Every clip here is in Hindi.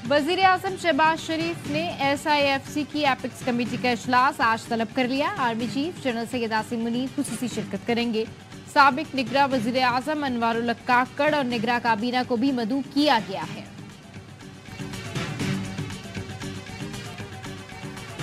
वजीर आजम शहबाज शरीफ ने SIFC की एपिक्स कमेटी का इजलास आज तलब कर लिया। Army chief general Syed Asim Munir खुसूसी शिरकत करेंगे। साबिक निगरान वजीर आजम अनवारुल हक काकड़ और निगरान काबीना को भी मदऊ किया गया है।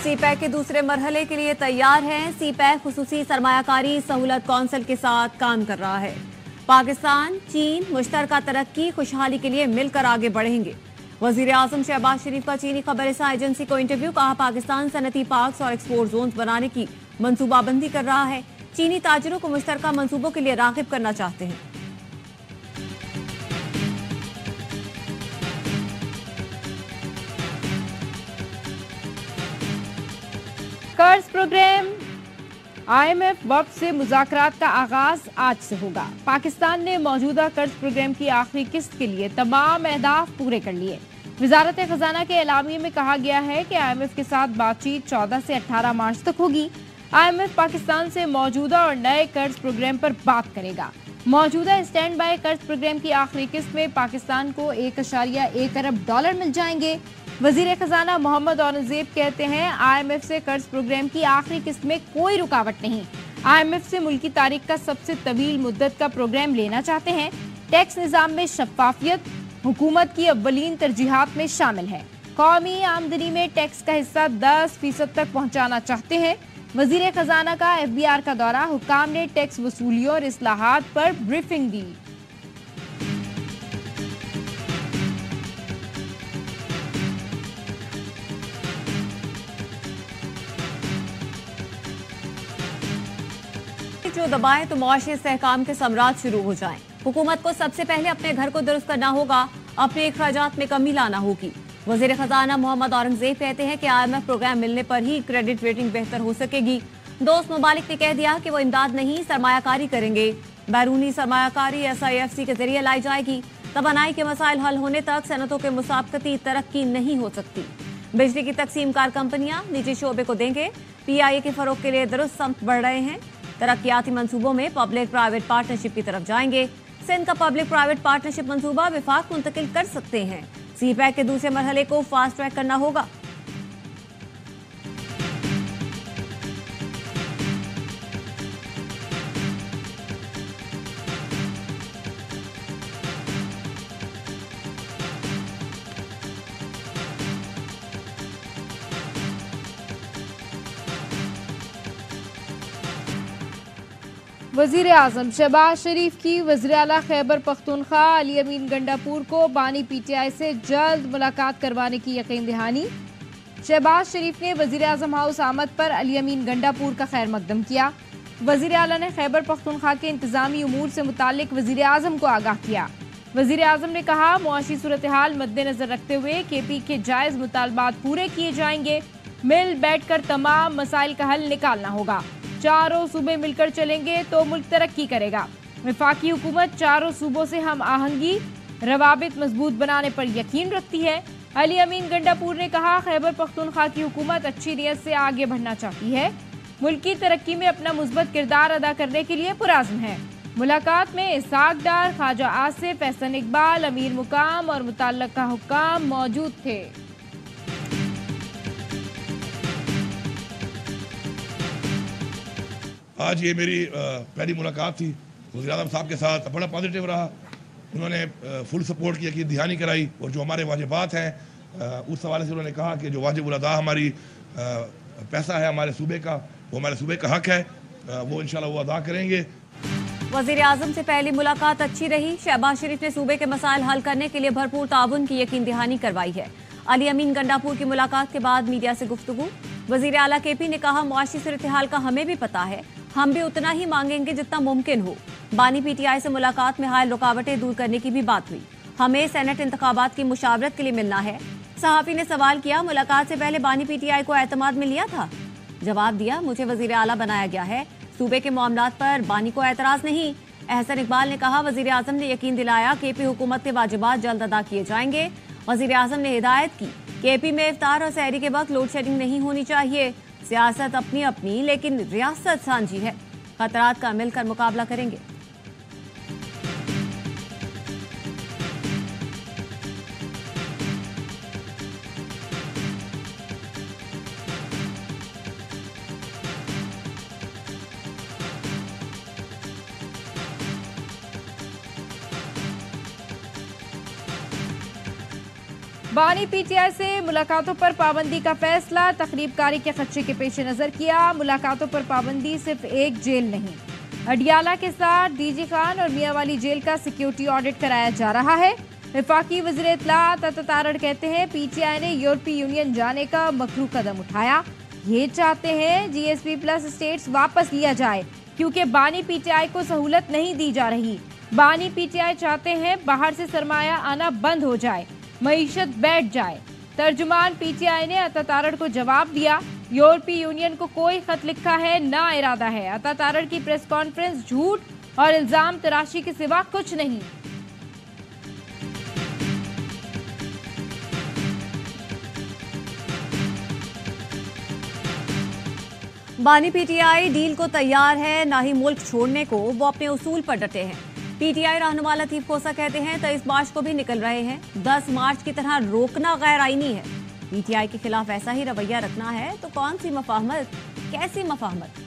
सीपैक के दूसरे मरहले के लिए तैयार हैं। सीपैक खुसूसी सरमायाकारी सहूलत कौंसिल के साथ काम कर रहा है। पाकिस्तान चीन मुश्तरका तरक्की खुशहाली के लिए मिलकर आगे बढ़ेंगे। वजीर आजम शहबाज शरीफ का चीनी खबरसां एजेंसी को इंटरव्यू। कहा, पाकिस्तान सनती पार्क्स और एक्सपोर्ट जोन बनाने की मंसूबाबंदी कर रहा है। चीनी ताजिरों को मुश्तरका मंसूबों के लिए राग़िब करना चाहते हैं। कर्ज प्रोग्राम IMF वक्त से मुज़ाकरात का आगाज आज से होगा। पाकिस्तान ने मौजूदा कर्ज प्रोग्राम की आखिरी किस्त के लिए तमाम अहदाफ पूरे कर लिए। वजारत खजाना के एलामिये में कहा गया है कि IMF के साथ बातचीत 14 से 18 मार्च तक होगी। IMF पाकिस्तान से मौजूदा और नए कर्ज प्रोग्राम पर बात करेगा। मौजूदा स्टैंड बाय कर्ज प्रोग्राम की आखिरी किस्त में पाकिस्तान को $1.1 अरब मिल जाएंगे। वजीर खजाना मोहम्मद औरंगजेब कहते हैं, IMF से कर्ज प्रोग्राम की आखिरी किस्त में कोई रुकावट नहीं। IMF से मुल्की तारीख का सबसे तवील मुद्दत का प्रोग्राम लेना चाहते हैं। टैक्स निजाम में शफाफियत हुकूमत की अव्वलीन तरजीहात में शामिल है। कौमी आमदनी में टैक्स का हिस्सा 10% तक पहुंचाना चाहते हैं। वजीर खजाना का FBR का दौरा। हुकाम ने टैक्स वसूलियों और इस्लाहात पर ब्रीफिंग दी। जो दबाएं तो मुआशी इस्तेहकाम के समरात शुरू हो जाएं। हुकूमत को सबसे पहले अपने घर को दुरुस्त करना होगा, अपने अखराजात में कमी लाना होगी। वजीर खजाना मोहम्मद औरंगजेब कहते हैं कि IMF प्रोग्राम मिलने पर ही क्रेडिट रेटिंग बेहतर हो सकेगी। दोस्त ममालिक ने कह दिया कि वो इमदाद नहीं सरमायाकारी करेंगे। बैरूनी सरमायाकारी SIFC के जरिए लाई जाएगी। तवानाई के मसाइल हल होने तक सनतों के मुसाबकती तरक्की नहीं हो सकती। बिजली की तकसीम कार कंपनियां निजी शोबे को देंगे। PIA के फरोग के लिए दुरुस्त समत बढ़ रहे हैं। तरक्याती मंसूबों में पब्लिक प्राइवेट पार्टनरशिप की तरफ जाएंगे। सिंध का पब्लिक प्राइवेट पार्टनरशिप मंसूबा विफाक मुंतकिल कर सकते हैं। सीपैक के दूसरे मरहले को फास्ट ट्रैक करना होगा। वजीर आजम शहबाज शरीफ की वज़ीर आला खैबर पख्तूनख्वा अली अमीन गंडापुर को बानी PTI से जल्द मुलाकात करवाने की यकीन दहानी। शहबाज शरीफ ने वजीर आजम हाउस आमद पर अली अमीन गंडापुर का खैर मकदम किया। वजीर आला ने खैबर पख्तूनख्वा के इंतजामी उमूर से मुतालिक वजीर आजम को आगाह किया। वजीर आजम ने कहा, मुआशी सूरत हाल मद्देनजर रखते हुए KP के जायज मुतालबात पूरे किए जाएंगे। मिल बैठकर तमाम मसाइल का हल निकालना होगा। चारों सूबे मिलकर चलेंगे तो मुल्क तरक्की करेगा। वफाकी हुकूमत चारों सूबों से हम आहंगी रवाबित मजबूत बनाने पर यकीन रखती है। अली अमीन गंडापुर ने कहा, खैबर पख्तूनख्वा की हुकूमत अच्छी नीयत से आगे बढ़ना चाहती है। मुल्क की तरक्की में अपना मुस्बत किरदार अदा करने के लिए पुराज़्म है। मुलाकात में इसहाक डार, ख्वाजा आसिफ, एहसन इकबाल, अमीर मुकाम और मुतल्लका हुक्काम मौजूद थे। आज ये मेरी पहली मुलाकात थी वज़ीर आज़म साहब के साथ। बड़ा पॉजिटिव रहा। उन्होंने फुल सपोर्ट की यकीन दहानी कराई और जो हमारे वाजिबात हैं उस हवाले से उन्होंने कहा कि जो वाजिब अदा हमारी पैसा है हमारे सूबे का, वो हमारे सूबे का हक है, वो इंशाल्लाह वो अदा करेंगे। वज़ीर आज़म से पहली मुलाकात अच्छी रही। शहबाज शरीफ ने सूबे के मसाइल हल करने के लिए भरपूर ताउन की यकीन दहानी करवाई है। अली अमीन गंडापुर की मुलाकात के बाद मीडिया से गुफ्तगू। वज़ीर आला KP ने कहा, मुआशी सूरत हाल का हमें भी पता है, हम भी उतना ही मांगेंगे जितना मुमकिन हो। बानी PTI से मुलाकात में हाल रुकावटें दूर करने की भी बात हुई। हमें सेनेट इंतखाबात की मुशावरत के लिए मिलना है। सहाफ़ी ने सवाल किया, मुलाकात से पहले बानी PTI को एतमाद में लिया था? जवाब दिया, मुझे वज़ीर आला बनाया गया है, सूबे के मामलात पर बानी को एतराज़ नहीं। एहसन इकबाल ने कहा, वज़ीर आज़म ने यकीन दिलाया KP हुकूमत के वाजिबात जल्द अदा किए जाएंगे। वज़ीर आज़म ने हिदायत की, KP में इफ्तार और सहरी के वक्त लोड शेडिंग नहीं होनी चाहिए। सियासत अपनी अपनी लेकिन रियासत साझी है। खतरात का मिलकर मुकाबला करेंगे। बानी पीटीआई से मुलाकातों पर पाबंदी का फैसला, तकरीबकारी के खदशे के पेश नजर किया। मुलाकातों पर पाबंदी सिर्फ एक जेल नहीं, अडियाला के साथ डीजी खान और मियांवाली जेल का सिक्योरिटी ऑडिट कराया जा रहा है। वफाकी वज़ीर इत्तलात अता तारड़ कहते हैं पीटीआई ने यूरोपीय यूनियन जाने का मकरू कदम उठाया। ये चाहते हैं जीएसपी प्लस स्टेट्स वापस लिया जाए क्योंकि बानी पीटीआई को सहूलत नहीं दी जा रही। बानी पीटीआई चाहते हैं बाहर से सरमाया आना बंद हो जाए, मईशत बैठ जाए। तर्जुमान पीटीआई ने अता तारड़ को जवाब दिया, यूरोपीय यूनियन को कोई खत लिखा है ना इरादा है। अता तारड़ की प्रेस कॉन्फ्रेंस झूठ और इल्जाम तराशी के सिवा कुछ नहीं। बानी पीटीआई डील को तैयार है, ना ही मुल्क छोड़ने को। वो अपने उसूल पर डटे हैं। पीटीआई रहनुमा लतीफ कोसा कहते हैं 23 मार्च को भी निकल रहे हैं। 10 मार्च की तरह रोकना गैर आईनी है। पीटीआई के खिलाफ ऐसा ही रवैया रखना है तो कौन सी मफाहमत, कैसी मफाहमत।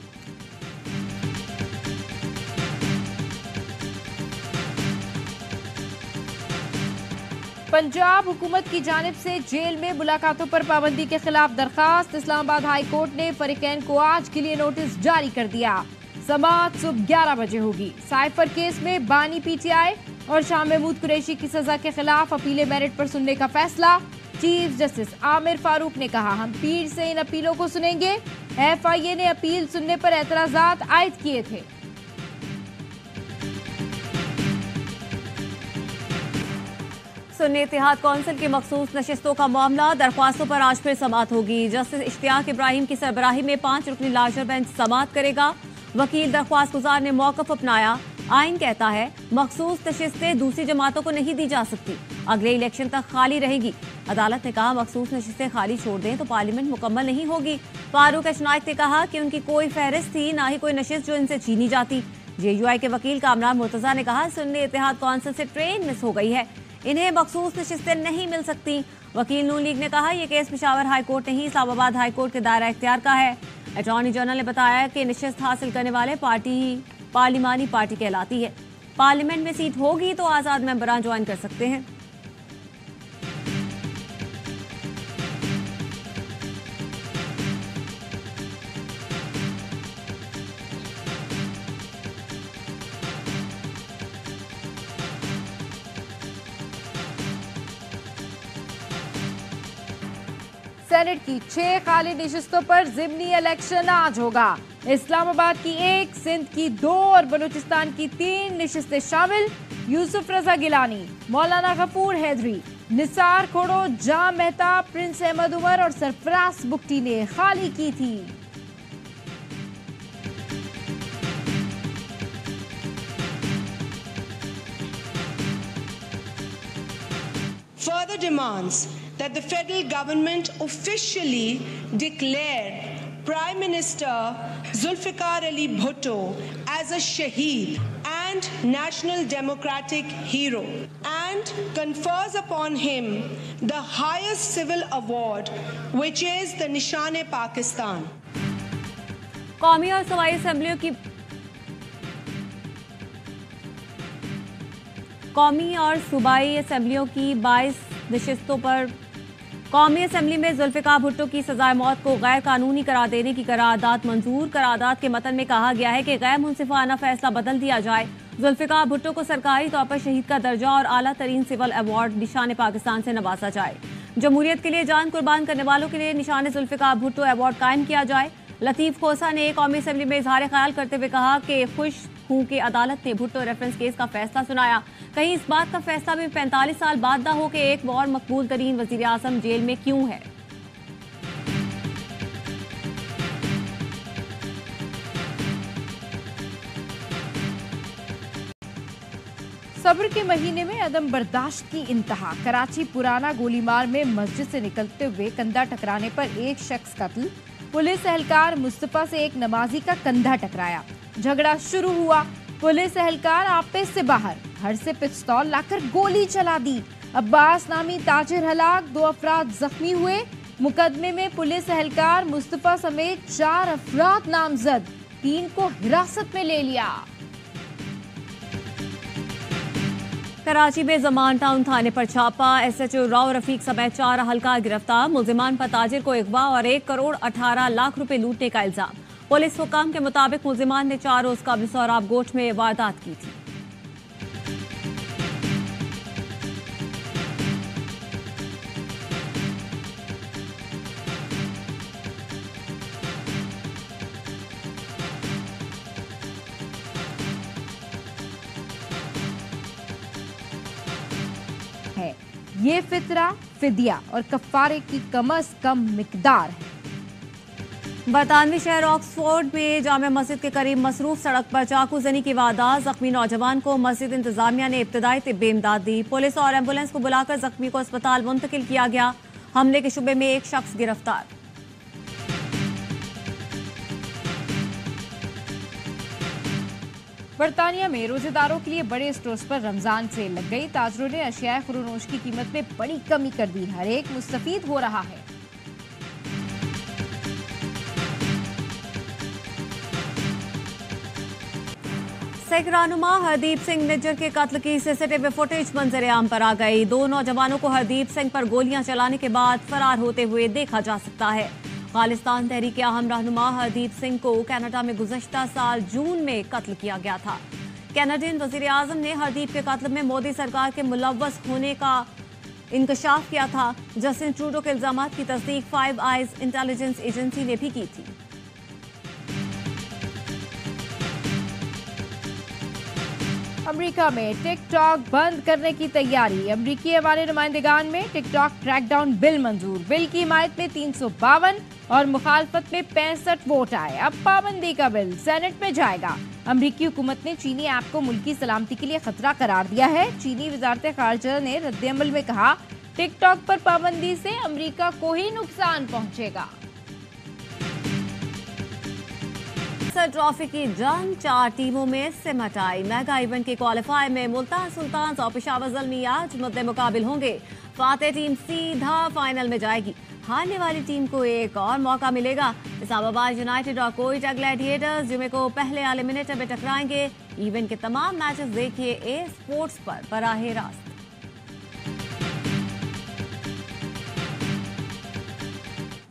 पंजाब हुकूमत की जानिब से जेल में मुलाकातों पर पाबंदी के खिलाफ दरखास्त। इस्लामाबाद हाई कोर्ट ने फरीकैन को आज के लिए नोटिस जारी कर दिया। समाअत सुबह 11 बजे होगी। साइफर केस में बानी पीटीआई और शाह महमूद कुरैशी की सजा के खिलाफ अपीले मेरिट पर सुनने का फैसला। चीफ जस्टिस आमिर फारूक ने कहा, हम पीर से इन अपीलों को सुनेंगे। एफआईए ने अपील सुनने पर एतराजात आयद किए थे। सुन्नी इत्तेहाद कौंसिल की मखसूस नशिस्तों का मामला, दरख्वास्तों पर आज फिर समाअत होगी। जस्टिस इश्तियाक इब्राहिम की सरबराही में 5 रुकनी लार्जर बेंच समाअत करेगा। वकील दरख्वास्त गुजार ने मौकफ अपनाया। आइन कहता है मखसूस नशिस्तें दूसरी जमातों को नहीं दी जा सकती, अगले इलेक्शन तक खाली रहेगी। अदालत ने कहा मखसूस नशिस्तें खाली छोड़ दें तो पार्लियामेंट मुकम्मल नहीं होगी। फारूक अशनाक ने कहा कि उनकी कोई फहरिस्त थी, ना ही कोई नशिस्त जो इनसे छीनी जाती। जेयूआई के वकील कामरान मुर्तजा ने कहा सुन्नी इत्तेहाद कौंसिल से ट्रेन मिस हो गई है, इन्हें मखसूस नशिस्तें नहीं मिल सकती। वकील नून लीग ने कहा यह केस पेशावर हाई कोर्ट नहीं, इस्लामाबाद हाई कोर्ट के दायरा इख्तियार का है। अटॉर्नी जनरल ने बताया कि नशिस्त हासिल करने वाले पार्टी ही पार्लिमानी पार्टी कहलाती है। पार्लियामेंट में सीट होगी तो आजाद मेंबरान ज्वाइन कर सकते हैं। सेनेट की 6 खाली नशिस्तों पर ज़िमनी इलेक्शन आज होगा। इस्लामाबाद की 1, सिंध की 2 और बलूचिस्तान की 3 नशिस्तें शामिल। यूसुफ रजा गिलानी, मौलाना गफूर हैदरी, निसार खोड़ो, जाम मेहता, प्रिंस अहमद उमर और सरफराज बुक्टी ने खाली की थी। Further demands that the federal government officially declare Prime Minister Zulfikar Ali Bhutto as a Shaheed and national democratic hero and confers upon him the highest civil award, which is the Nishan-e-Pakistan. कौमी और सूबाई असेंबलियों की कौमी और सूबाई असेंबलियों की 22 नशिस्तों पर कौमी असेंबली में जुल्फिकार भुट्टो की सजाए मौत को गैर कानूनी करार देने की करारदाद मंजूर। करारदाद के मतन में कहा गया है कि गैर मुंसिफाना फैसला बदल दिया जाए। जुल्फिकार भुट्टो को सरकारी तौर पर शहीद का दर्जा और आला तरीन सिविल अवार्ड निशान पाकिस्तान से नवाजा जाए। जमहूरियत के लिए जान कुर्बान करने वालों के लिए निशान जुल्फिकार भुट्टो अवार्ड कायम किया जाए। लतीफ कोसा ने कौमी असेंबली में इजहार ख्याल करते हुए कहा कि खुश हूं कि अदालत ने भुट्टो रेफरेंस केस का फैसला सुनाया। कहीं इस बात का फैसला भी 45 साल बाद न हो कि एक और मकबूल तरीन वजीर आजम जेल में क्यों है। सब्र के महीने में अदम बर्दाश्त की इंतहा। कराची पुराना गोलीमार में मस्जिद से निकलते हुए कंधा टकराने पर एक शख्स कत्ल। पुलिस एहलकार मुस्तफा से एक नमाजी का कंधा टकराया। झगड़ा शुरू हुआ। पुलिस एहलकार आपे से बाहर घर से पिस्तौल लाकर गोली चला दी। अब्बास नामी ताजिर हलाक, 2 अफराद जख्मी हुए। मुकदमे में पुलिस एहलकार मुस्तफा समेत 4 अफराद नामजद, 3 को हिरासत में ले लिया। कराची में जमान टाउन थाने पर छापा, SHO राव रफीक समेत 4 अहलकार गिरफ्तार। मुल्जिमान पर ताजिर को अगवा और 1 करोड़ 18 लाख रुपए लूटने का इल्जाम। पुलिस हुकाम के मुताबिक मुल्जिमान ने 4 रोज कबल सोराब गोठ में वारदात की थी। ये फितरा, फिदिया और कफारे की कम से कम मिकदार है। बरतानवी शहर ऑक्सफोर्ड में जामे मस्जिद के करीब मसरूफ सड़क पर चाकू जनी की वारदात। जख्मी नौजवान को मस्जिद इंतजामिया ने इब्तदाई तिब्बी इमदाद दी। पुलिस और एम्बुलेंस को बुलाकर जख्मी को अस्पताल मुंतकिल किया गया। हमले के शुबे में 1 शख्स गिरफ्तार। बरतानिया में रोजेदारों के लिए बड़े स्टोर्स पर रमजान सेल लग गई। ताजरों ने अशियाए खुरोनोश की कीमत में बड़ी कमी कर दी। हर एक मुस्तफीद हो रहा है। सिख रहनुमा हरदीप सिंह निज्जर के कत्ल की सीसीटीवी फुटेज मंजर आम पर आ गई। 2 नौजवानों को हरदीप सिंह पर गोलियां चलाने के बाद फरार होते हुए देखा जा सकता है। खालिस्तान तहरीक अहम रहनुमा हरदीप सिंह को कनाडा में गुज़श्ता साल जून में कत्ल किया गया था। कैनेडियन वज़ीर आज़म ने हरदीप के कत्ल में मोदी सरकार के मुलव्वस होने का इंकशाफ किया था। जस्टिन ट्रूडो के इल्जामात की तस्दीक 5 आइज इंटेलिजेंस एजेंसी ने भी की थी। अमेरिका में टिकटॉक बंद करने की तैयारी। अमेरिकी हमारे नुमाइंदगान में टिकटॉक क्रैकडाउन बिल मंजूर। बिल की हिमायत में 352 और मुखालफत में 65 वोट आए। अब पाबंदी का बिल सेनेट में जाएगा। अमेरिकी हुकूमत ने चीनी ऐप को मुल्की सलामती के लिए खतरा करार दिया है। चीनी वजारत खारजा ने रद्देअमल में कहा, टिकटॉक पर पाबंदी से अमेरिका को ही नुकसान पहुंचेगा। ट्रॉफी की जंग 4 टीमों में सिमट आई। मेगा इवेंट के क्वालिफायर में मुल्तान सुल्तान और पेशावर ज़ल्मी आज मुद्दे मुकाबिल होंगे। फातेह टीम सीधा फाइनल में जाएगी। हारने वाली टीम को एक और मौका मिलेगा। इस्लामाबाद यूनाइटेड और कोयटा ग्लैडिएटर्स जुमे को पहले एलिमिनेटर में टकराएंगे। इवेंट के तमाम मैचेस देखिए ए स्पोर्ट्स पर बराह रास्त।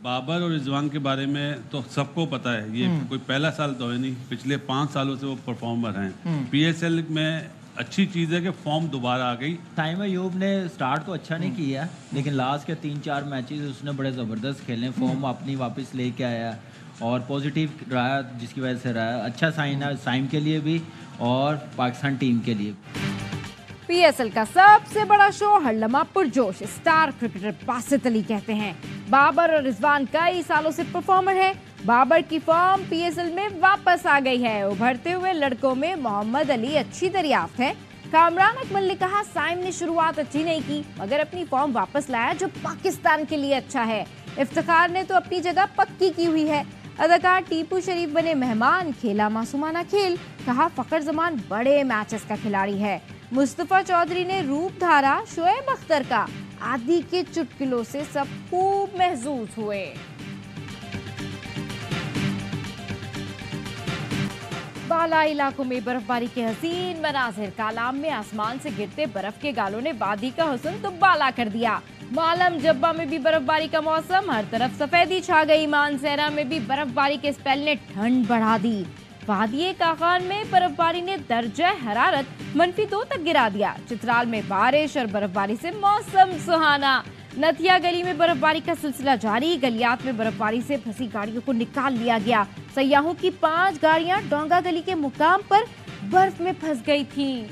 बाबर और रिजवान के बारे में तो सबको पता है। ये कोई पहला साल तो है नहीं, पिछले 5 सालों से वो परफॉर्मर हैं। PSL में अच्छी चीज़ है कि फॉर्म दोबारा आ गई। ताइम अयूब ने स्टार्ट तो अच्छा नहीं किया, लेकिन लास्ट के 3-4 मैचेस उसने बड़े ज़बरदस्त खेले। फॉर्म अपनी वापस लेके आया और पॉजिटिव रहा, जिसकी वजह से रहा अच्छा साइन है साइम के लिए भी और पाकिस्तान टीम के लिए। PSL का सबसे बड़ा शो हर लम्हा पुरजोश। स्टार क्रिकेटर बासित अली कहते हैं, बाबर और रिजवान कई सालों से परफॉर्मर हैं। बाबर की फॉर्म PSL में वापस आ गई है। उभरते हुए लड़कों में मोहम्मद अली अच्छी दरियाफ्त है। कामरान अकमल ने कहा, साइम ने शुरुआत अच्छी नहीं की मगर अपनी फॉर्म वापस लाया जो पाकिस्तान के लिए अच्छा है। इफ्तिखार ने तो अपनी जगह पक्की की हुई है। अदाकार टीपू शरीफ बने मेहमान, खेला मासूमाना खेल। कहा, फखर जमान बड़े मैचेस का खिलाड़ी है। मुस्तफा चौधरी ने रूप धारा शोएब अख्तर का। आदि के चुटकुलों से सब खूब महसूस हुए। बाला इलाकों में बर्फबारी के हसीन मनाजिर। कालाम में आसमान से गिरते बर्फ के गालों ने वादी का हुस्न दुब्बाला कर दिया। मालम जब्बा में भी बर्फबारी का मौसम, हर तरफ सफेदी छा गई। मानसेरा में भी बर्फबारी के स्पेल ने ठंड बढ़ा दी। वादी काखान में बर्फबारी ने दर्जा हरारत -2 तक गिरा दिया। चित्राल में बारिश और बर्फबारी से मौसम सुहाना। नथिया गली में बर्फबारी का सिलसिला जारी। गलियात में बर्फबारी से फंसी गाड़ियों को निकाल लिया गया। सयाहों की 5 गाड़ियां डोंगा गली के मुकाम पर बर्फ में फंस गई थीं।